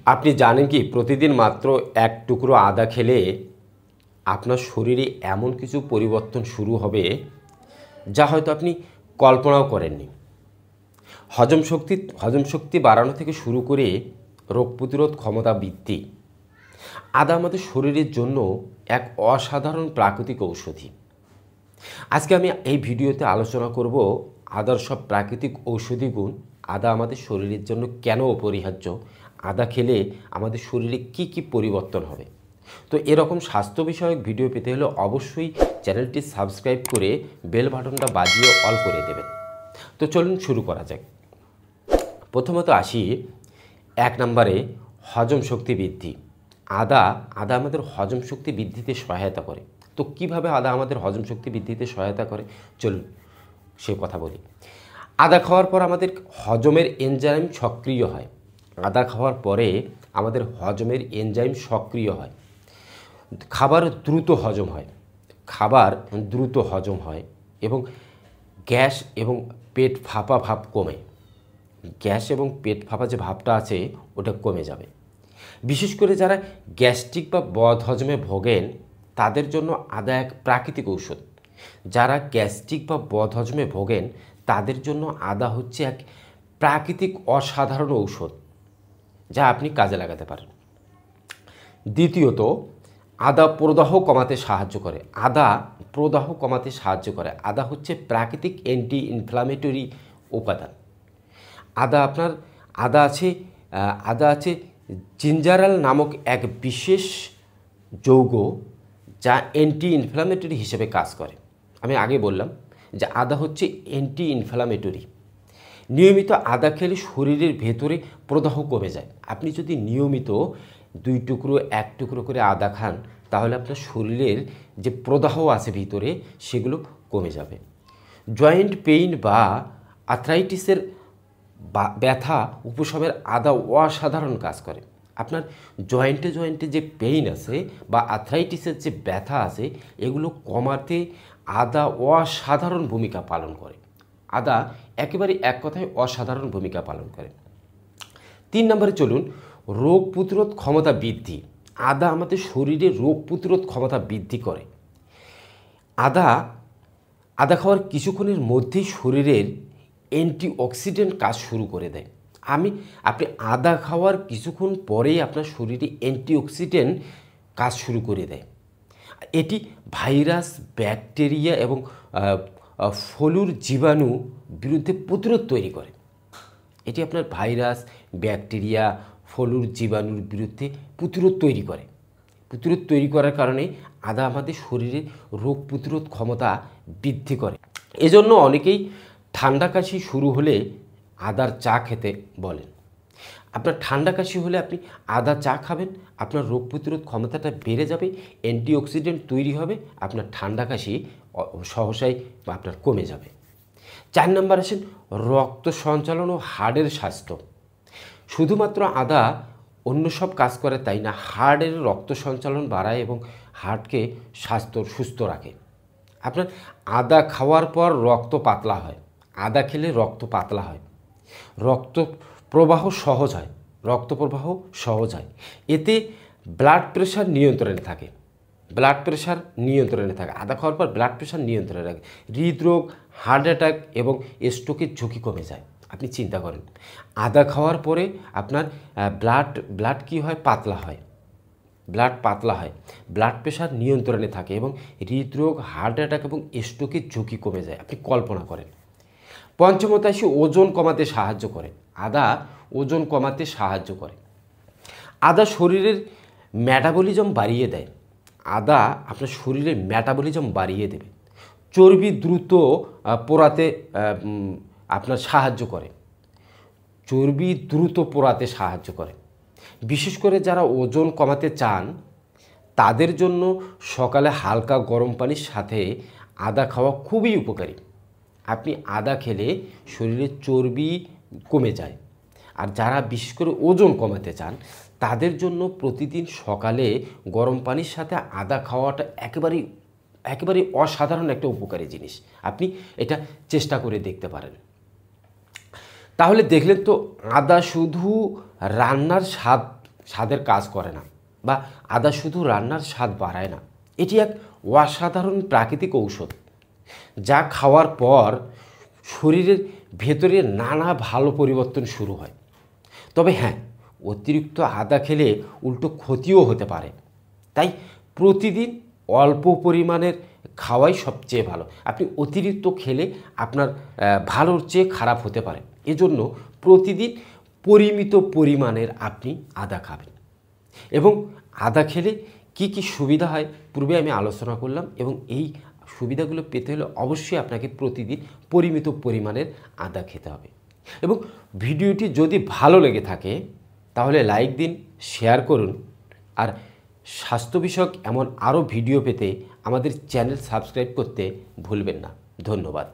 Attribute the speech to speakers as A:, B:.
A: আপনি জানেন কি প্রতিদিন মাত্র এক টুকরো আদা খেলে আপনার শরীরে এমন কিছু পরিবর্তন শুরু হবে যা হয়তো আপনি কল্পনাও করেননি। হজম শক্তি বাড়ানো থেকে শুরু করে রোগ প্রতিরোধ ক্ষমতা বৃদ্ধি। আদা আমাদের শরীরের জন্য এক অসাধারণ প্রাকৃতিক ঔষধি। আজকে আমি এই ভিডিওতে আলোচনা করব আদার সব প্রাকৃতিক ঔষধি গুণ, আদা আমাদের শরীরের জন্য কেন অপরিহার্য, আদা খেলে আমাদের শরীরে কি কি পরিবর্তন হবে। তো এরকম স্বাস্থ্য বিষয়ক ভিডিও পেতে হলে অবশ্যই চ্যানেলটি সাবস্ক্রাইব করে বেল বাটনটা বাজিয়ে অল করে দেবেন। তো চলুন শুরু করা যাক। প্রথমত আসি 1 নম্বরে হজম শক্তি বৃদ্ধি। আদা আমাদের হজম শক্তি বৃদ্ধিতে সহায়তা করে। তো কিভাবে আদা আমাদের হজম শক্তি বৃদ্ধিতে সহায়তা করে চলুন সে কথা বলি। আদা খাওয়ার পর আমাদের হজমের এনজাইম সক্রিয় হয়। আদা খাওয়ার পরে আমাদের হজমের এনজাইম সক্রিয় হয়। খাবার দ্রুত হজম হয় এবং গ্যাস এবং পেট ফাঁপা ভাব কমে। গ্যাস এবং পেট ফাঁপা যে ভাবটা আছে ওটা কমে যাবে। বিশেষ করে যারা গ্যাস্ট্রিক বা বদহজমে ভোগেন তাদের জন্য আদা এক প্রাকৃতিক ঔষধ। যারা গ্যাস্ট্রিক বা বদহজমে ভোগেন তাদের জন্য আদা হচ্ছে এক প্রাকৃতিক অসাধারণ ঔষধ যা আপনি কাজে লাগাতে পারেন। দ্বিতীয়ত, আদা প্রদাহ কমাতে সাহায্য করে। আদা হচ্ছে প্রাকৃতিক অ্যান্টি ইনফ্লামেটরি উপাদান। আদা আছে জিঞ্জারাল নামক এক বিশেষ যৌগ যা অ্যান্টি ইনফ্লামেটরি হিসেবে কাজ করে। আমি আগে বললাম যে আদা হচ্ছে অ্যান্টি ইনফ্লামেটরি। নিয়মিত আদা খেলে শরীরের ভেতরে প্রদাহ কমে যায়। আপনি যদি নিয়মিত 2 টুকরো 1 টুকরো করে আদা খান তাহলে আপনার শরীরের যে প্রদাহ আছে ভিতরে সেগুলো কমে যাবে। জয়েন্ট পেইন বা আর্থ্রাইটিসের ব্যথা উপশমের আদা অসাধারণ কাজ করে। আপনার জয়েন্টে যে পেইন আছে বা আর্থ্রাইটিসের যে ব্যথা আছে এগুলো কমাতে আদা অসাধারণ ভূমিকা পালন করে। আদা একেবারে এক কথায় অসাধারণ ভূমিকা পালন করে। 3 নম্বরে চলুন, রোগ প্রতিরোধ ক্ষমতা বৃদ্ধি। আদা আমাদের শরীরে রোগ প্রতিরোধ ক্ষমতা বৃদ্ধি করে। আদা খাওয়ার কিছুক্ষণের মধ্যেই শরীরের অ্যান্টিঅক্সিডেন্ট কাজ শুরু করে দেয়। আপনি আদা খাওয়ার কিছুক্ষণ পরেই আপনার শরীরে অ্যান্টিঅক্সিডেন্ট কাজ শুরু করে দেয়। এটি ভাইরাস, ব্যাকটেরিয়া এবং ফলুর জীবাণু বিরুদ্ধে প্রতিরোধ তৈরি করে। এটি আপনার ভাইরাস, ব্যাকটেরিয়া, ফলুর জীবাণুর বিরুদ্ধে প্রতিরোধ তৈরি করার কারণে আদা আমাদের শরীরের রোগ প্রতিরোধ ক্ষমতা বৃদ্ধি করে। এজন্য অনেকেই ঠান্ডা কাশি শুরু হলে আদার চা খেতে বলেন। আপনার ঠান্ডা কাশি হলে আপনি আদা চা খাবেন, আপনার রোগ প্রতিরোধ ক্ষমতাটা বেড়ে যাবে, অ্যান্টিঅক্সিডেন্ট তৈরি হবে, আপনার ঠান্ডা কাশি সহসাই আপনার কমে যাবে। 4 নম্বর আসেন রক্ত সঞ্চালন ও হাড়ের স্বাস্থ্য। শুধুমাত্র আদা অন্য সব কাজ করে তাই না, হাড়ের রক্ত সঞ্চালন বাড়ায় এবং হার্টকে সুস্থ রাখে। আপনার আদা খাওয়ার পর রক্ত পাতলা হয়। আদা খেলে রক্ত পাতলা হয়, রক্ত প্রবাহ সহজ হয়। এতে ব্লাড প্রেশার নিয়ন্ত্রণে থাকে। আদা খাওয়ার পর ব্লাড প্রেশার নিয়ন্ত্রণে রাখে। হৃদরোগ, হার্ট অ্যাটাক এবং স্ট্রোকের ঝুঁকি কমে যায়। আপনি চিন্তা করেন আদা খাওয়ার পরে আপনার ব্লাড কি হয়, পাতলা হয়, ব্লাড প্রেশার নিয়ন্ত্রণে থাকে এবং হৃদরোগ, হার্ট অ্যাটাক এবং স্ট্রোকের ঝুঁকি কমে যায়। আপনি কল্পনা করেন। পঞ্চমত আসি ওজন কমাতে সাহায্য করে। আদা ওজন কমাতে সাহায্য করে। আদা শরীরের মেটাবলিজম বাড়িয়ে দেয়। আদা আপনার শরীরের মেটাবলিজম বাড়িয়ে দেবে। চর্বি দ্রুত পোড়াতে আপনার সাহায্য করে। বিশেষ করে যারা ওজন কমাতে চান তাদের জন্য সকালে হালকা গরম পানির সাথে আদা খাওয়া খুবই উপকারী। আপনি আদা খেলে শরীরের চর্বি কমে যায়। আর যারা বিশেষ করে ওজন কমাতে চান তাদের জন্য প্রতিদিন সকালে গরম পানির সাথে আদা খাওয়াটা একেবারে অসাধারণ একটা উপকারী জিনিস। আপনি এটা চেষ্টা করে দেখতে পারেন। তাহলে দেখলেন তো আদা শুধু রান্নার স্বাদ স্বাদের কাজ করে না, বা আদা শুধু রান্নার স্বাদ বাড়ায় না। এটি এক অসাধারণ প্রাকৃতিক ঔষধ, যা খাওয়ার পর শরীরের ভেতরে নানা ভালো পরিবর্তন শুরু হয়। তবে হ্যাঁ, অতিরিক্ত আদা খেলে উল্টো ক্ষতিও হতে পারে। তাই প্রতিদিন অল্প পরিমাণের খাওয়াই সবচেয়ে ভালো। আপনি অতিরিক্ত খেলে আপনার ভালোর চেয়ে খারাপ হতে পারে। এজন্য প্রতিদিন পরিমিত পরিমাণের আপনি আদা খাবেন। এবং আদা খেলে কি কি সুবিধা হয় পূর্বে আমি আলোচনা করলাম, এবং এই সুবিধাগুলো পেতে হলে অবশ্যই আপনাকে প্রতিদিন পরিমিত পরিমাণের আদা খেতে হবে। এবং ভিডিওটি যদি ভালো লেগে থাকে তাহলে লাইক দিন, শেয়ার করুন, আর স্বাস্থ্য বিষয়ক এমন আরও ভিডিও পেতে আমাদের চ্যানেল সাবস্ক্রাইব করতে ভুলবেন না। ধন্যবাদ।